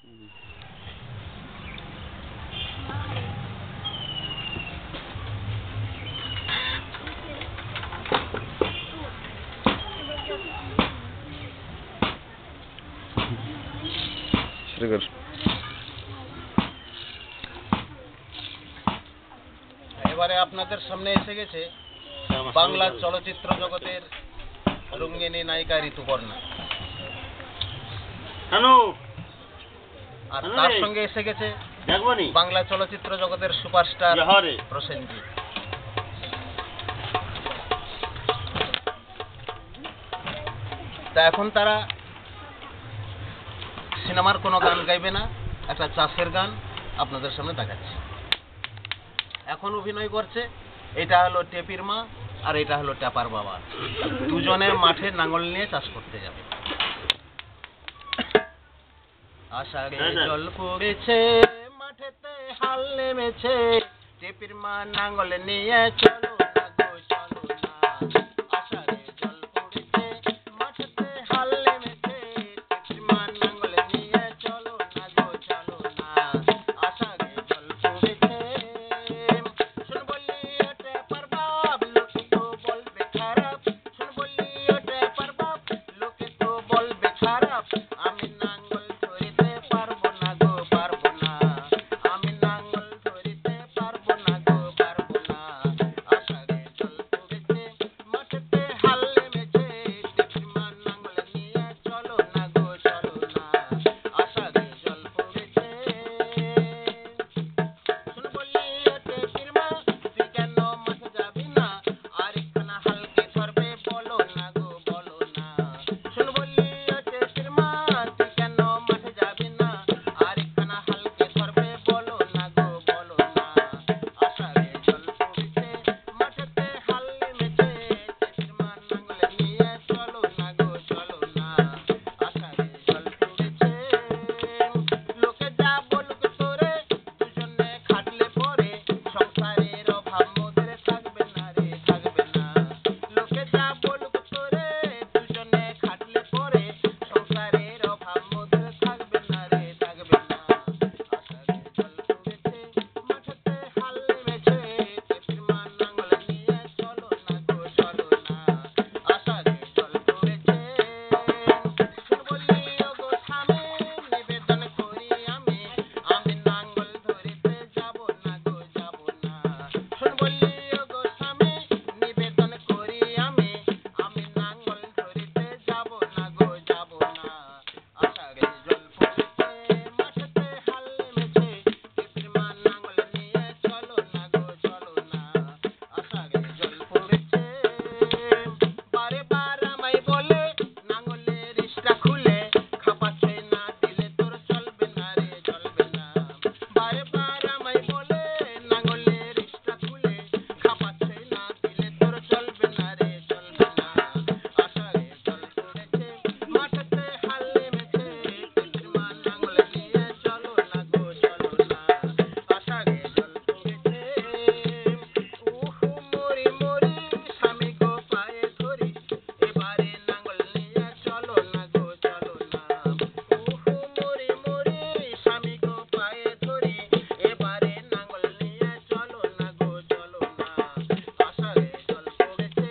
এবারে আপনাদের সামনে এসে গেছে বাংলা চলচ্চিত্র জগতের রঙ্গিনী নায়িকা ঋতুপর্ণা, আর তার সঙ্গে এসে গেছে বাংলা চলচ্চিত্র জগতের সুপারস্টার প্রসেনজিৎ। তা এখন তারা সিনেমার কোনো গান গাইবে না, একটা চাষের গান আপনাদের সামনে দেখাচ্ছে। এখন অভিনয় করছে, এটা হলো টেপির মা আর এটা হলো টেপার বাবা, দুজনে মাঠে নাঙ্গল নিয়ে চাষ করতে যাবে। আষাঢ়ে জল পড়েছে, মাঠেতে হাল নেমেছে, টেপির মা নাঙ্গল নিয়ে চলো না গো চলো না। আষাঢ়ে জল পড়েছে, মাঠেতে হাল নেমেছে, টেপির মা নাঙ্গল নিয়ে চলো না গো চলো না। আষাঢ়ে জল পড়েছে, শুন বললি ও টেপার বাপ, লোকে তো বলবে খারাপ। শুন বললি ও টেপার বাপ, লোকে তো বলবে খারাপ। আমি নাঙ্গল ধরিতে পারবো না গো পারবো না, আমি নাঙ্গল ধরিতে পারবো না গো পারবো না। আষাঢ়ে জল পড়েছে, মাঠেতে হাল নেমেছে, টেপির মা নাঙ্গল নিয়ে চলো না গো চলো না। আষাঢ়ে জল পড়েছে, শুন বললি ও টেপির মা, তুই কেন মাঠে যাবি না, আরেকখানা হালকে ধরবে বলো না গো বলো না। শুন বললি ও টেপির মা, তুই কেন মাঠে যাবি না, আরেকখানা হালকে ধরবে বলো না গো বলো না। আষাঢ়ে জল পড়েছে, মাঠেতে হাল নেমেছে, টেপির মা নাঙ্গল নিয়ে চলো না গো চলো না। আষাঢ়ে জল পড়েছে, লোকে যা বলুক তোরে, দুজনে খাটলে পরে সংসারের অভাব মোদের থাকবে না রে থাকবে না। লোকে যা বলুক তোরে, দুজনে খাটলে পরে সংসারের অভাব মোদের থাকবে না রে থাকবে না। আষাঢ়ে জল পড়েছে, মাঠেতে হাল নেমেছে, টেপির মা নাঙ্গল নিয়ে চলো না গো চলো না। আষাঢ়ে জল পড়েছে, শুন বললি ও গো স্বামী, নিবেদন করি আমি, আমি নাঙ্গল ধরিতে যাব না গো যাব না। শুন বললি ও গো স্বামী, নিবেদন করি আমি, আমি নাঙ্গল ধরিতে যাব না গো যাব না। আষাঢ়ে জল পড়েছে, মাঠেতে হাল নেমেছে, টেপির মা নাঙ্গল নিয়ে চলো না গো চলো না। আষাঢ়ে জল পড়েছে, বারে বার আমায় বলে নাঙ্গলের ইস্টা খুলে, খাপাচ্ছে না দিলে তোর চলবে না রে চলবে না। বারে বার আমায় বলে নাঙ্গলের ইস্টা খুলে, খাপাচ্ছে না দিলে তোর চলবে না রে চলবে না। আষাঢ়ে জল পড়েছে, মাঠেতে হাল নেমেছে, টেপির মা নাঙ্গল নিয়ে চলো না গো চলো না। আষাঢ়ে জল পড়েছে, উহু মরি মরি স্বামী গো পায়ে ধরি, এবারে নাঙ্গল নিয়ে চলো না গো চলো না। উহু মরি মরি স্বামী গো পায়ে ধরি, এবারে নাঙ্গল নিয়ে চলো না গো চলো না। আষাঢ়ে জল পড়েছে,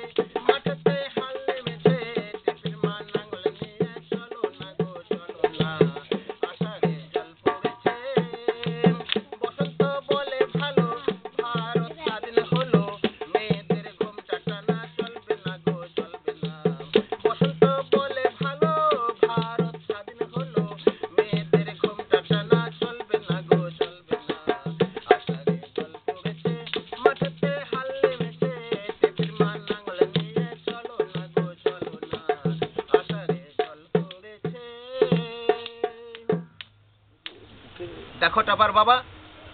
মাঠেতে হাল নেমেছে, টেপির মা নাঙ্গল নিয়ে চলো না গো চলো না। আষাঢ়ে জল পড়েছে, বসন্ত বলে ভালো, ভারত স্বাধীন হলো, মেয়েদের ঘোমটা টানা চলবে না গো চলবে না। বসন্ত বলে ভালো, ভারত স্বাধীন হলো, মেয়েদের ঘোমটা টানা চলবে না গো চলবে না। আষাঢ়ে জল পড়েছে, মাঠেতে হাল নেমেছে, টেপির মা নাঙ্গল নিয়ে চলো না গো চলো না। আষাঢ়ে জল পড়েছে। দেখো টাপার বাবা,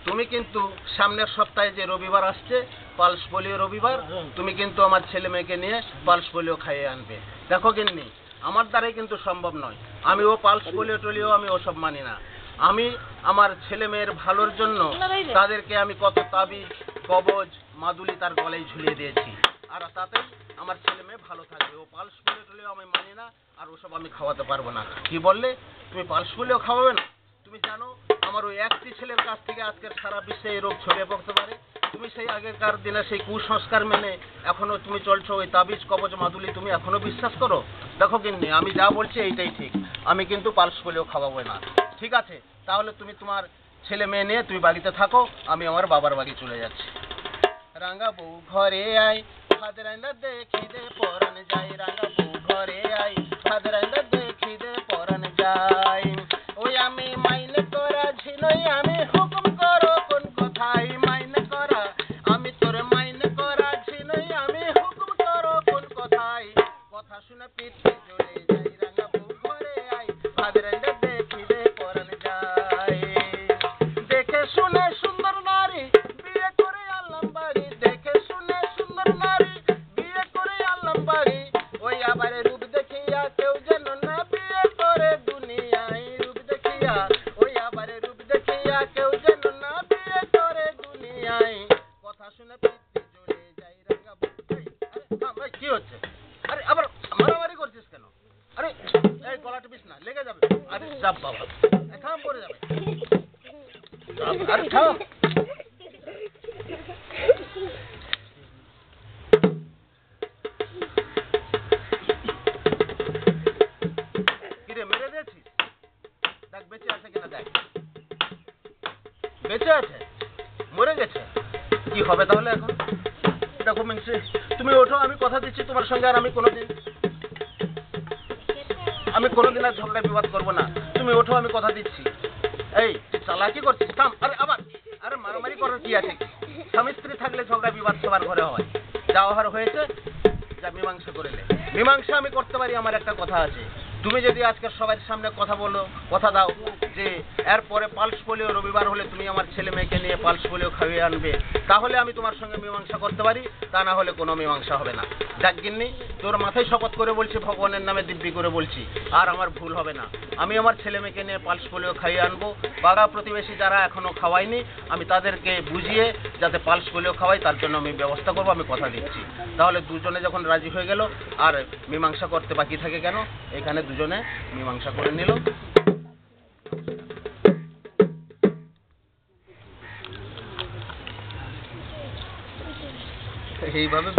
তুমি কিন্তু সামনের সপ্তাহে যে রবিবার আসছে পালস পোলিও রবিবার, তুমি কিন্তু আমার ছেলে মেয়েকে নিয়ে পালস পোলিও খাইয়ে আনবে। দেখো গিন্নি, আমার দ্বারাই কিন্তু সম্ভব নয়, আমি ও পালস পোলিও টোলিও আমি ওসব মানি না। আমি আমার ছেলে মেয়ের ভালোর জন্য তাদেরকে আমি কত তাবিজ কবজ মাদুলি তার গলায় ঝুলিয়ে দিয়েছি, আর তাতে আমার ছেলে মেয়ে ভালো থাকবে। ও পালস পোলিও টোলিও আমি মানি না, আর ওসব আমি খাওয়াতে পারবো না। কি বললে তুমি পালস পোলিও খাওয়াবে না? তুমি জানো আমার ওই একটি ছেলের কাছ থেকে আজকের সারা বিশ্বে এই রোগ ছড়িয়ে পড়তে পারে। তুমি সেই আগেকার দিনে সেই কুসংস্কার মেনে এখনো তুমি চলছো, ওই তাবিজ কবজ মাদুলি তুমি এখনো বিশ্বাস করো? দেখো গিন্নি, আমি যা বলছি এইটাই ঠিক, আমি কিন্তু পালস পোলিও খাওয়াবো না, ঠিক আছে? তাহলে তুমি তোমার ছেলে মেয়ে নিয়ে তুমি বাড়িতে থাকো, আমি আমার বাবার বাড়ি চলে যাচ্ছি। রাঙ্গা বউ ঘরে আয়, ভাত রান্না দেখি দে পরান যাই। রাঙ্গা বউ ঘরে আয়, ভাত রান্না দেখি দে পরান যাই। ওই আমি মাইনে করা ঝিনই, আমি হুকুম করো কোন কথাই মাইনে করা। আমি তোর মাইনে করা ঝিনই, আমি হুকুম করো কোন কথাই। কথা শুনে পিঠে জ্বলে যাই। রাঙ্গা বউ ঘরে আয়, ভাত রান্না দেখি দে পরান যাই। দেখে শুনে সুন্দর নারী বিয়ে করে আনলাম বাড়ি। দেখে শুনে সুন্দর নারী বিয়ে করে আনলাম বাড়ি। ওই আবার রূপ দেখিয়া কেউ যেন না বিয়ে করে দুনিয়ায়। রূপ দেখিয়া, ওই আবার রূপ দেখিয়া কেউ যেন না বিয়ে করে দুনিয়ায়। কথা শুনে পিঠে জ্বলে যাই। রাঙ্গা বউ, আরে থাম, কি হচ্ছে? আরে আবার মারামারি করছিস কেন? আরে এই গলা টিপিস না, লেগে যাবে। আরে চাপ বাবা, থাম, পড়ে যাবে। আরে থাম। কিরে মেরে দিয়েছিস? দেখ বেঁচে আছে কিনা দেখ। বেঁচে আছে? মরে গেছে? কি হবে তাহলে এখন? দেখো মিংসি, তুমি ওঠো, আমি কথা দিচ্ছি তোমার সঙ্গে আর আমি কোনোদিন আর ঝগড়া বিবাদ করবো না। তুমি ওঠো, আমি কথা দিচ্ছি। এই চালাকি করছিস? থাম। আরে আবার, আরে মারামারি করার কি আছে? স্বামী স্ত্রী থাকলে ঝগড়া বিবাদ সবার ঘরে হয়। যা হওয়ার হয়েছে, যা মীমাংসা করিলে। মীমাংসা আমি করতে পারি, আমার একটা কথা আছে। তুমি যদি আজকে সবার সামনে কথা বলো, কথা দাও যে এরপরে পালস পোলিও রবিবার হলে তুমি আমার ছেলে মেয়েকে নিয়ে পালস পোলিও খাইয়ে আনবে, তাহলে আমি তোমার সঙ্গে মীমাংসা করতে পারি, তা না হলে কোনো মীমাংসা হবে না। যাক গিন্নি, তোর মাথায় শপথ করে বলছি, ভগবানের নামে দিব্যি করে বলছি, আর আমার ভুল হবে না। আমি আমার ছেলে মেয়েকে নিয়ে পালস পোলিও খাইয়ে আনবো। পাড়া প্রতিবেশী যারা এখনো খাওয়ায়নি, আমি তাদেরকে বুঝিয়ে যাতে পালস পোলিও খাওয়াই, তার জন্য আমি ব্যবস্থা করবো, আমি কথা দিচ্ছি। তাহলে দুজনে যখন রাজি হয়ে গেল, আর মীমাংসা করতে বাকি থাকে কেন? এখানে দুজনে মীমাংসা করে নিল। এইভাবে